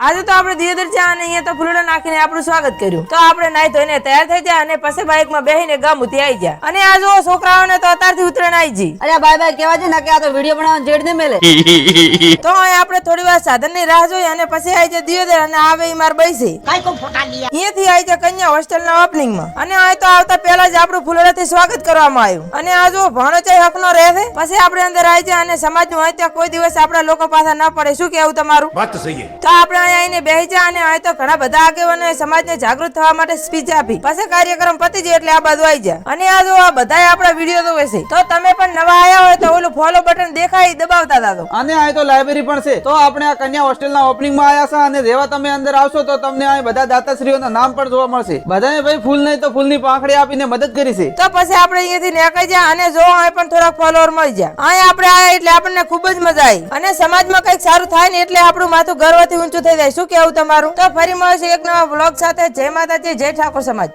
આજે તો આપણે દિયોદર ચા અને અહીંયા તો ફૂલડા નાખીને આપણું સ્વાગત કર્યું. તો આપણે નાઈ ધોઈને તૈયાર થઈ જાય અને પછી બાઇકમાં બેહીને ગામ ઉતી આવી જાય. અને આ જો છોકરાઓને તો અત્યારથી ઉતરણ આવી જી. અરે બાય બાય કેવા છે ને કે આ તો વિડિયો બનાવવાનો જેડ ને મેલે. તો અહીં આપણે થોડી વાર સાધનની રાહ જોઈ અને પછી આવી જાય દિયોદર અને આવે ઈ માર બેસી. અહીંયાથી આવી જાય કન્યા હોસ્ટેલના ઓપનિંગમાં. અને અહીં તો આવતા પહેલા જ આપણું ફૂલડાથી સ્વાગત કરવામાં આવ્યું. અને આ જો ભણો ચાય હકનો રહે છે. પછી આપણે અંદર આવી જાય અને સમાજનું હોય ત્યાં કોઈ દિવસ આપણા લોકો પાછા ન પડે. શું કેવું તમારું? વાત સહી. તો આપણે અહીંયા આવીને બેસી જાય અને અહીં તો ઘણા બધા આગેવાનોએ સમાજને જાગૃત થવા માટે સ્પીચ આપી. પછી કાર્યક્રમ પતી જાય એટલે આ બાજુ આવી જાય. અને આ જો આ બધાય આપણા વિડીયો જોવે છે. તો તમે પણ નવા આયા હોય તો ઓલું ફોલો બટન દેખાય દબાવતા જાજો. અને આ તો લાઇબ્રેરી પણ છે. તો આપણે આ કન્યા હોસ્ટેલના ઓપનિંગમાં આયા છે અને જેવા તમે અંદર આવશો તો તમને આ બધા દાતાશ્રીઓના નામ પણ જોવા મળશે. બધાએ ભાઈ ફૂલ નહીં તો ફૂલની પાંખડી આપીને મદદ કરી છે. તો પછી આપણે અહીંયાથી નીકળી જાય અને જો અહીં પણ થોડાક ફોલોઅર મળી જાય. અહીં આપણે આયા એટલે આપણને ખૂબ જ મજા આવી. અને સમાજમાં કંઈક સારું થાય ને એટલે આપણું માથું ગર્વથી ઊંચું થઈ જાય. શું કેવું તમારું? તો ફરી મળીશું એક નવા વ્લોગ સાથે. જય માતાજી, જય ઠાકોર સમાજ.